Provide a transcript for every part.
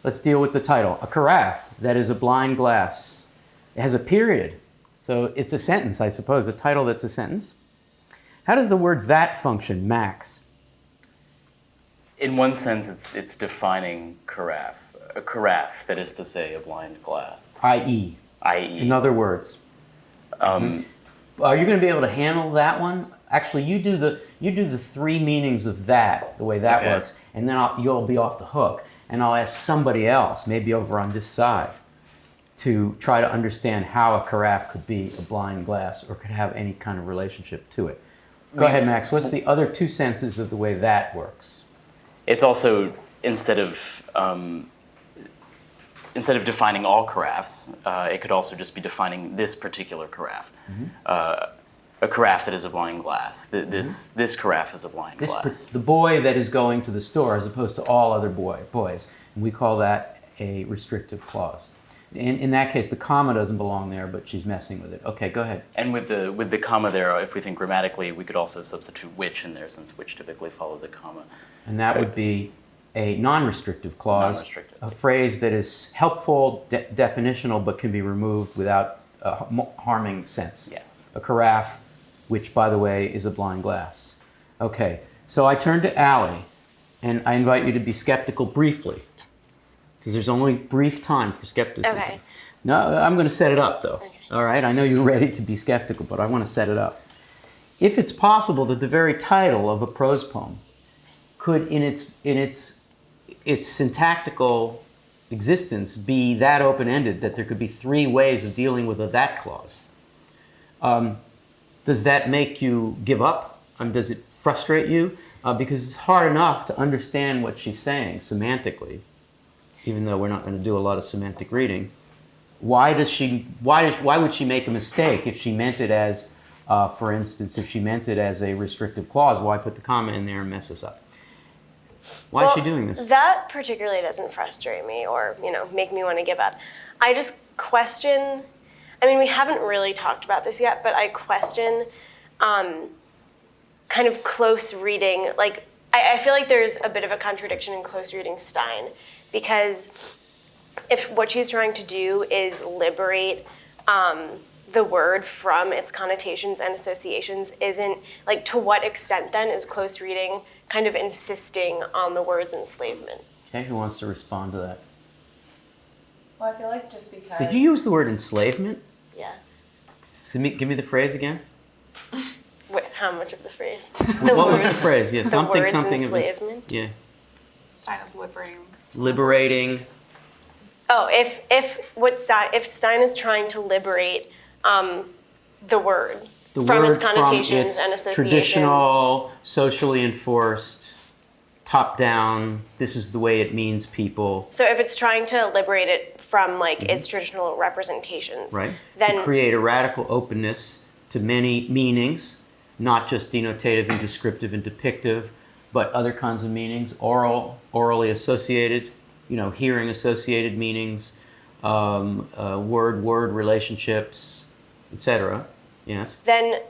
let's deal with the title. A carafe that is a blind glass. It has a period. So it's a sentence, I suppose, a title that's a sentence. How does the word that function, Max? In one sense, it's defining carafe. A carafe, that is to say, a blind glass. I.e. I.e. In other words. Are you going to be able to handle that one? Actually, you do the three meanings of that, the way that works, and then you'll be off the hook. And I'll ask somebody else, maybe over on this side, to try to understand how a carafe could be a blind glass or could have any kind of relationship to it. Go ahead, Max. What's the other two senses of the way that works? It's also, instead of defining all carafes, it could also just be defining this particular carafe. A carafe that is a blind glass. This carafe is a blind glass. The boy that is going to the store as opposed to all other boys. And we call that a restrictive clause. In that case, the comma doesn't belong there, but she's messing with it. Okay, go ahead. And with the comma there, if we think grammatically, we could also substitute which in there, since which typically follows a comma. And that would be a non-restrictive clause, Non-restrictive. a phrase that is helpful, definitional, but can be removed without harming sense. Yes. A carafe, which, by the way, is a blind glass. Okay, so I turn to Allie, and I invite you to be skeptical briefly, because there's only brief time for skepticism. Okay. No, I'm going to set it up, though. Okay. All right, I know you're ready to be skeptical, but I want to set it up. If it's possible that the very title of a prose poem could, in its syntactical existence, be that open-ended that there could be three ways of dealing with a that clause, does that make you give up? Does it frustrate you? Because it's hard enough to understand what she's saying semantically, even though we're not going to do a lot of semantic reading. Why would she make a mistake if she meant it as, for instance, if she meant it as a restrictive clause? Why put the comma in there and mess us up? Why is she doing this? That particularly doesn't frustrate me or, make me want to give up. I just question, we haven't really talked about this yet, but I question kind of close reading. Like, I feel like there's a bit of a contradiction in close reading Stein, because if what she's trying to do is liberate the word from its connotations and associations, isn't, like, to what extent then is close reading kind of insisting on the word's enslavement? Okay, who wants to respond to that? Well, I feel like just because... Did you use the word enslavement? Yeah. Give me the phrase again. Wait, how much of the phrase? What was the phrase? Yeah, something word's of enslavement? yeah. Stein is liberating. Liberating. Oh, if Stein is trying to liberate the word from its connotations and associations. Traditional, socially enforced, top-down, this is the way it means people. So if it's trying to liberate it from its traditional representations, right. then to create a radical openness to many meanings, not just denotative and descriptive and depictive, but other kinds of meanings, orally associated, hearing associated meanings, word relationships, etc. Yes. Then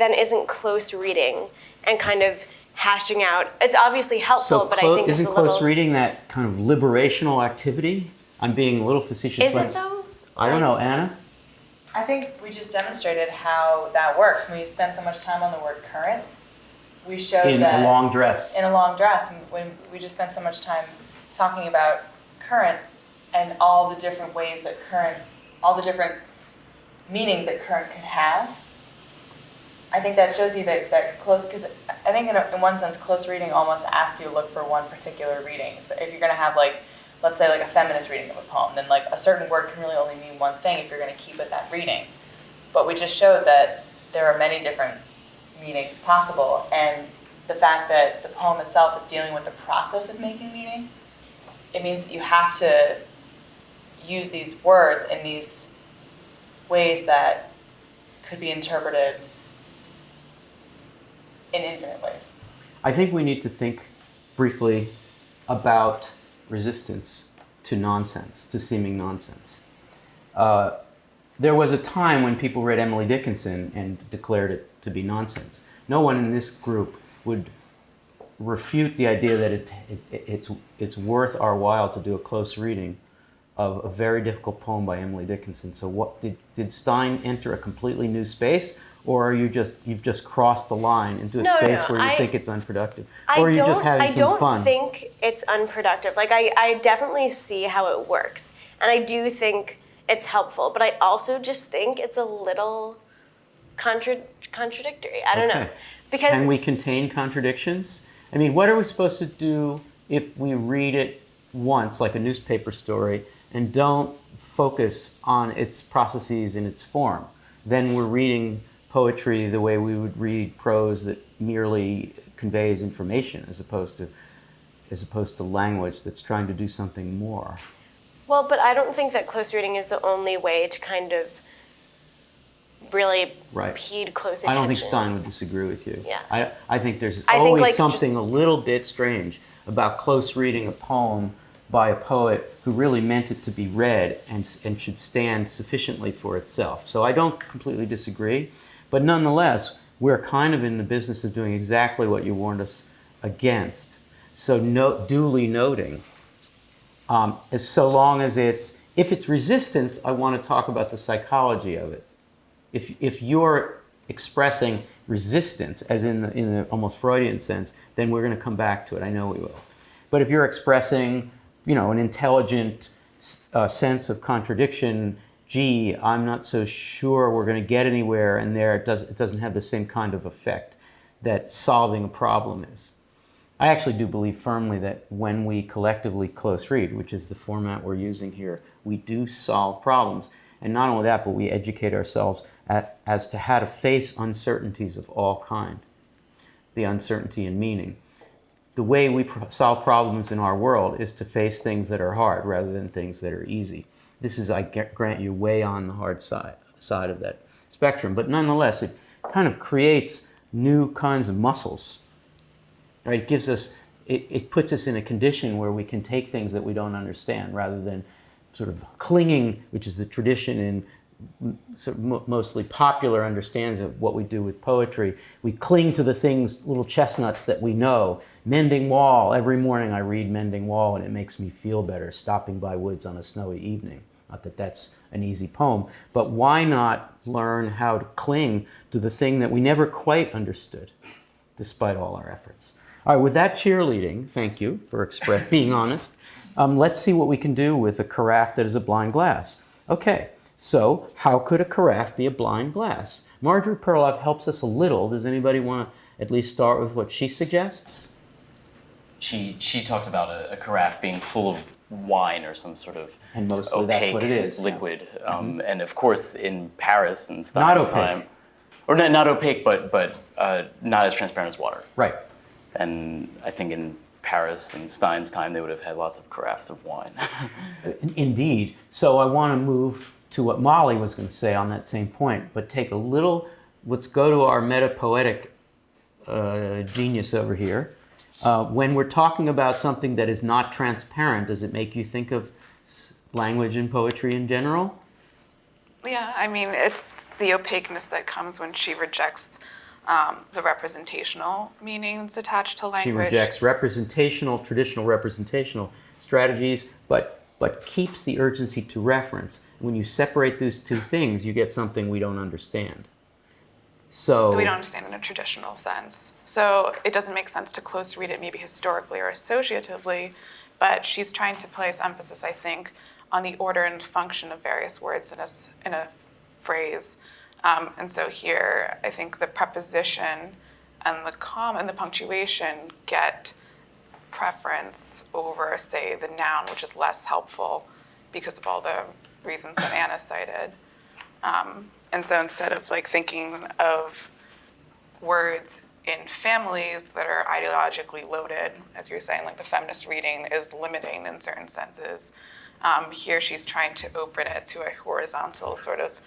isn't close reading and kind of hashing out. It's obviously helpful, but I think it's a little... Isn't close reading that kind of liberational activity? I'm being a little facetious. Is it though? I don't know, Anna? I think we just demonstrated how that works. When we spend so much time on the word current, we showed that... In a long dress. In a long dress. When we just spent so much time talking about current and all the different ways that all the different meanings that current could have. I think that shows you that close, because I think in one sense, close reading almost asks you to look for one particular reading. So if you're going to have let's say a feminist reading of a poem, then a certain word can really only mean one thing if you're going to keep it that reading. But we just showed that there are many different meanings possible, and the fact that the poem itself is dealing with the process of making meaning, it means that you have to use these words in these ways that could be interpreted in infinite ways. I think we need to think briefly about resistance to nonsense, to seeming nonsense. There was a time when people read Emily Dickinson and declared it to be nonsense. No one in this group would refute the idea that it's worth our while to do a close reading of a very difficult poem by Emily Dickinson. So what did Stein enter a completely new space, or are you've just crossed the line into a space where you think it's unproductive, or are you just having some fun? I don't think it's unproductive. Like I definitely see how it works, and I do think it's helpful, but I also just think it's a little contradictory. I don't know. Because can we contain contradictions? I mean, what are we supposed to do if we read it once, like a newspaper story, and don't focus on its processes and its form? Then we're reading poetry the way we would read prose that merely conveys information as opposed to language that's trying to do something more. Well, but I don't think that close reading is the only way to kind of really heed close attention. I don't think Stein would disagree with you. Yeah. I think there's always something a little bit strange about close reading a poem by a poet who really meant it to be read and should stand sufficiently for itself. So I don't completely disagree, but nonetheless, we're kind of in the business of doing exactly what you warned us against. So duly noting, as so long as if it's resistance, I want to talk about the psychology of it. If you're expressing resistance, as in the almost Freudian sense, then we're going to come back to it. I know we will. But if you're expressing, an intelligent sense of contradiction, gee, I'm not so sure we're going to get anywhere, and it doesn't have the same kind of effect that solving a problem is. I actually do believe firmly that when we collectively close read, which is the format we're using here, we do solve problems. And not only that, but we educate ourselves as to how to face uncertainties of all kind, the uncertainty in meaning. The way we solve problems in our world is to face things that are hard rather than things that are easy. This is, I grant you, way on the hard side of that spectrum. But nonetheless, it kind of creates new kinds of muscles. Right? It gives us, it puts us in a condition where we can take things that we don't understand rather than sort of clinging, which is the tradition in sort of mostly popular understands of what we do with poetry. We cling to the things, little chestnuts that we know. Mending Wall. Every morning I read Mending Wall and it makes me feel better. Stopping by Woods on a Snowy Evening. Not that that's an easy poem, but why not learn how to cling to the thing that we never quite understood, despite all our efforts? All right, with that cheerleading, thank you for being honest. Let's see what we can do with a carafe that is a blind glass. Okay, so how could a carafe be a blind glass? Marjorie Perloff helps us a little. Does anybody want to at least start with what she suggests? She talks about a carafe being full of wine or some sort of and mostly opaque that's what it is. Liquid. And of course in Paris and Stein's time, or not opaque, but not as transparent as water. Right. And I think in Paris in Stein's time, they would have had lots of carafes of wine. Indeed. So I want to move to what Molly was going to say on that same point, but let's go to our meta-poetic genius over here. When we're talking about something that is not transparent, does it make you think of language and poetry in general? Yeah, I mean, it's the opaqueness that comes when she rejects the representational meanings attached to language. She rejects traditional representational strategies, but keeps the urgency to reference. When you separate those two things, you get something we don't understand. So we don't understand in a traditional sense. So it doesn't make sense to close read it maybe historically or associatively, but she's trying to place emphasis, I think, on the order and function of various words in a phrase. And so here, I think the preposition and the comma and the punctuation get preference over, say, the noun, which is less helpful because of all the reasons that Anna cited. And so instead of thinking of words in families that are ideologically loaded, as you're saying, the feminist reading is limiting in certain senses, here she's trying to open it to a horizontal sort of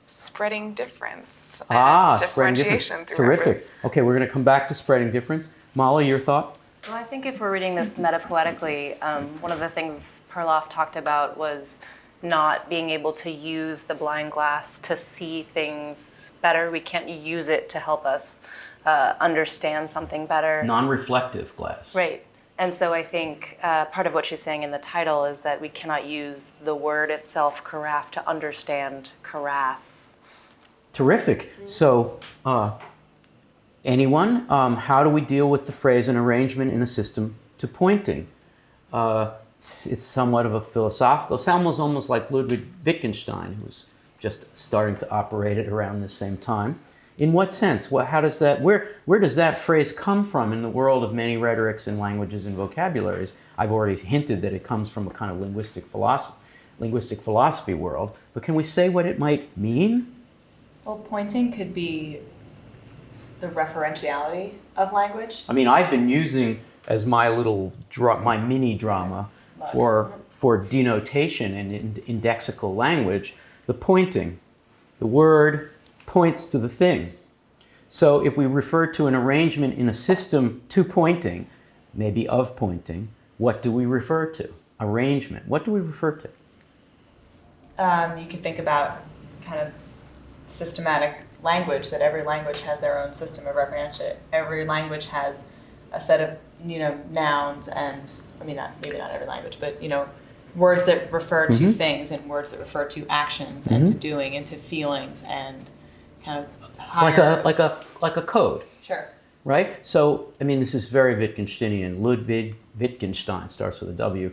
spreading difference and differentiation. Terrific. Okay, we're going to come back to spreading difference. Molly, your thought? Well, I think if we're reading this metapoetically, one of the things Perloff talked about was not being able to use the blind glass to see things better. We can't use it to help us understand something better. Non-reflective glass. Right. And so I think part of what she's saying in the title is that we cannot use the word itself, carafe, to understand carafe. Terrific. So, anyone, how do we deal with the phrase an arrangement in a system to pointing? It's somewhat of a philosophical, it's almost like Ludwig Wittgenstein, who was just starting to operate it around the same time. In what sense? How does that, where does that phrase come from in the world of many rhetorics and languages and vocabularies? I've already hinted that it comes from a kind of linguistic philosophy world, but can we say what it might mean? Well, pointing could be the referentiality of language. I mean, I've been using as my little my mini drama for denotation in indexical language, the pointing. The word points to the thing. So if we refer to an arrangement in a system to pointing, maybe of pointing, what do we refer to? Arrangement. What do we refer to? You can think about kind of systematic language, that every language has their own system of referentiation. Every language has a set of, nouns and, maybe not every language, but, words that refer to things and words that refer to actions and to doing and to feelings and kind of higher. Like a code. Sure. Right? So, this is very Wittgensteinian. Ludwig Wittgenstein starts with a W.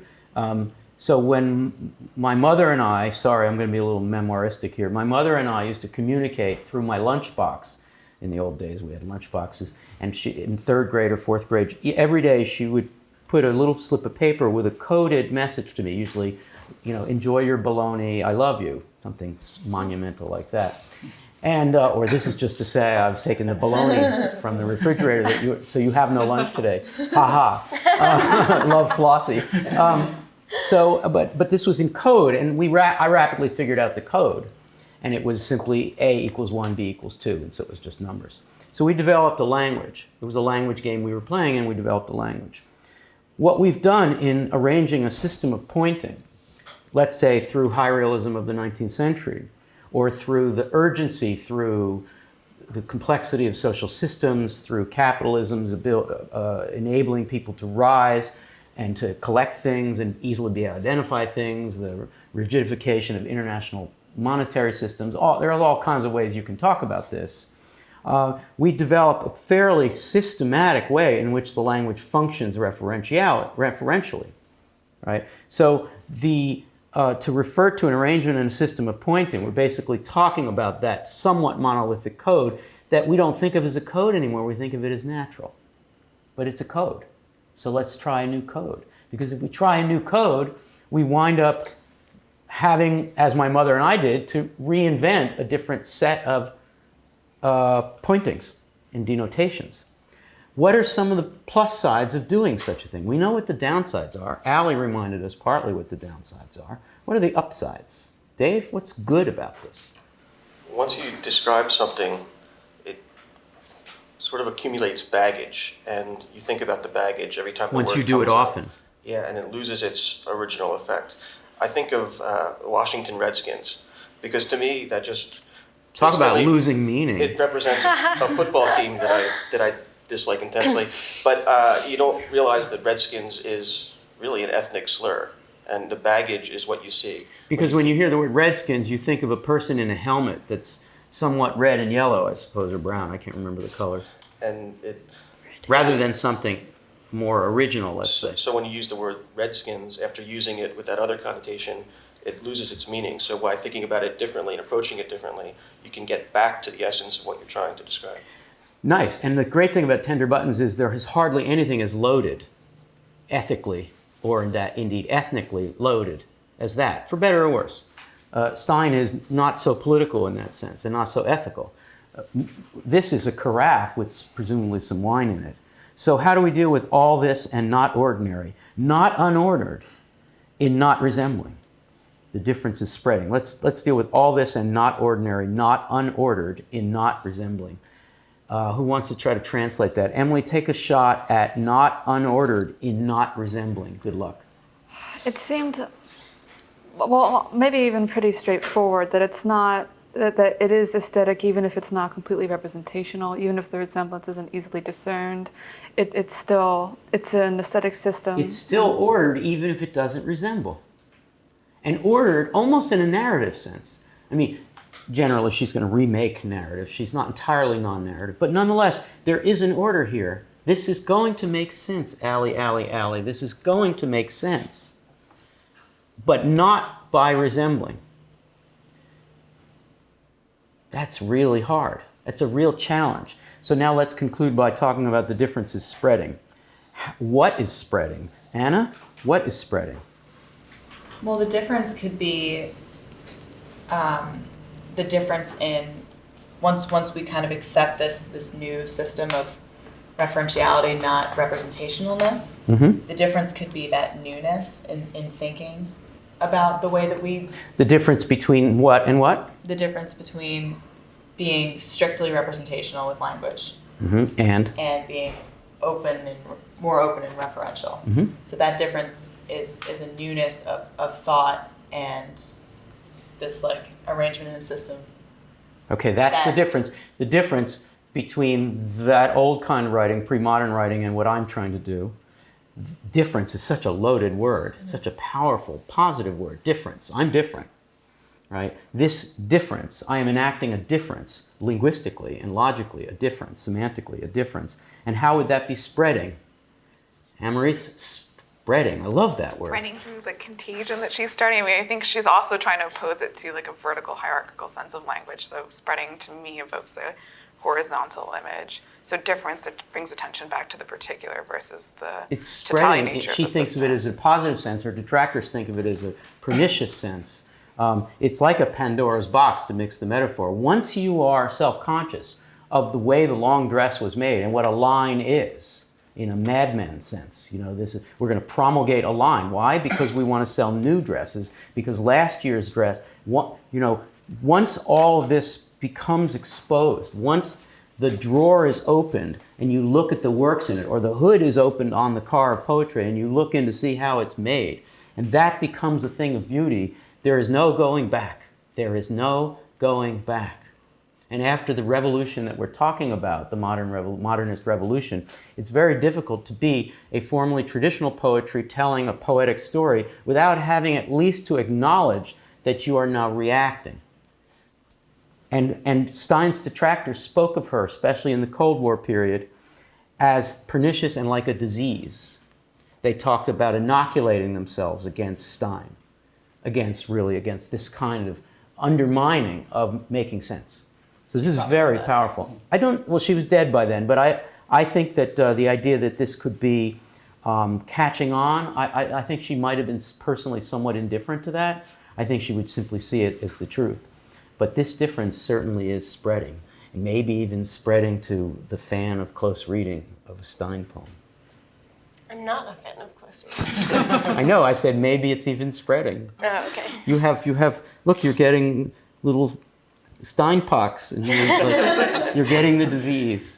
So when my mother and I, sorry, I'm going to be a little memoiristic here. My mother and I used to communicate through my lunchbox. In the old days, we had lunchboxes. And she, in third grade or fourth grade, every day she would put a little slip of paper with a coded message to me, usually, enjoy your bologna, I love you, something monumental like that. And, or this is just to say I've taken the bologna from the refrigerator, so you have no lunch today. Ha ha. Love Flossie. But this was in code, and I rapidly figured out the code. And it was simply A equals 1, B equals 2, and so it was just numbers. So we developed a language. It was a language game we were playing, and we developed a language. What we've done in arranging a system of pointing, let's say through high realism of the 19th century, or through the urgency, through the complexity of social systems, through capitalism's enabling people to rise and to collect things and easily be able to identify things, the rigidification of international monetary systems, there are all kinds of ways you can talk about this. We develop a fairly systematic way in which the language functions referentially, right? So to refer to an arrangement in a system of pointing, we're basically talking about that somewhat monolithic code that we don't think of as a code anymore, we think of it as natural. But it's a code. So let's try a new code. Because if we try a new code, we wind up having, as my mother and I did, to reinvent a different set of pointings and denotations. What are some of the plus sides of doing such a thing? We know what the downsides are. Allie reminded us partly what the downsides are. What are the upsides? Dave, what's good about this? Once you describe something, it sort of accumulates baggage, and you think about the baggage every time the Once word you do it comes up. often. Yeah, and it loses its original effect. I think of Washington Redskins, because to me that just talk about losing meaning. It represents a football team that I dislike intensely, but you don't realize that Redskins is really an ethnic slur, and the baggage is what you see. Because when you hear the word Redskins, you think of a person in a helmet that's somewhat red and yellow, I suppose, or brown. I can't remember the colors. And rather than something more original, let's say. So when you use the word Redskins, after using it with that other connotation, it loses its meaning. So by thinking about it differently and approaching it differently, you can get back to the essence of what you're trying to describe. Nice. And the great thing about Tender Buttons is there is hardly anything as loaded, ethically, or indeed ethnically loaded as that, for better or worse. Stein is not so political in that sense and not so ethical. This is a carafe with presumably some wine in it. So how do we deal with all this and not ordinary, not unordered, in not resembling? The difference is spreading. Let's deal with all this and not ordinary, not unordered, in not resembling. Who wants to try to translate that? Emily, take a shot at not unordered in not resembling. Good luck. It seemed, well, maybe even pretty straightforward that it's not that it is aesthetic, even if it's not completely representational, even if the resemblance isn't easily discerned. It's an aesthetic system. It's still ordered even if it doesn't resemble. And ordered almost in a narrative sense. I mean, generally she's going to remake narrative. She's not entirely non-narrative. But nonetheless, there is an order here. This is going to make sense, alley, alley, alley. This is going to make sense. But not by resembling. That's really hard. That's a real challenge. So now let's conclude by talking about the differences spreading. What is spreading? Anna, what is spreading? Well, the difference could be the difference in once we kind of accept this new system of referentiality, not representationalness. Mm-hmm. The difference could be that newness in thinking about the way that we. The difference between what and what? The difference between being strictly representational with language Mm-hmm. and being open and more open and referential. Mm-hmm. So that difference is a newness of thought and this like arrangement in a system. Okay, that's the difference. The difference between that old kind of writing, pre-modern writing, and what I'm trying to do. Difference is such a loaded word, such a powerful, positive word. Difference. I'm different, right? This difference, I am enacting a difference linguistically and logically, a difference, semantically, a difference. And how would that be spreading? Amaris, spreading. I love that word. Spreading through the contagion that she's starting. I mean, I think she's also trying to oppose it to like a vertical hierarchical sense of language. So spreading to me evokes a horizontal image. So difference, it brings attention back to the particular versus the It's totality spreading. nature She of the thinks system. of it as a positive sense. Her detractors think of it as a pernicious sense. It's like a Pandora's box, to mix the metaphor. Once you are self-conscious of the way the long dress was made and what a line is, in a madman sense, we're going to promulgate a line. Why? Because we want to sell new dresses. Because last year's dress, once all of this becomes exposed, once the drawer is opened and you look at the works in it, or the hood is opened on the car of poetry and you look in to see how it's made, and that becomes a thing of beauty, there is no going back. There is no going back. And after the revolution that we're talking about, the modernist revolution, it's very difficult to be a formally traditional poetry telling a poetic story without having at least to acknowledge that you are now reacting. And Stein's detractors spoke of her, especially in the Cold War period, as pernicious and like a disease. They talked about inoculating themselves against Stein, against this kind of undermining of making sense. So this is very powerful. She was dead by then, but I think that the idea that this could be catching on, I think she might have been personally somewhat indifferent to that. I think she would simply see it as the truth. But this difference certainly is spreading, and maybe even spreading to the fan of close reading of a Stein poem. I'm not a fan of close reading. I know, I said maybe it's even spreading. Oh, okay. You have, look, you're getting little Steinpox, and you're getting the disease.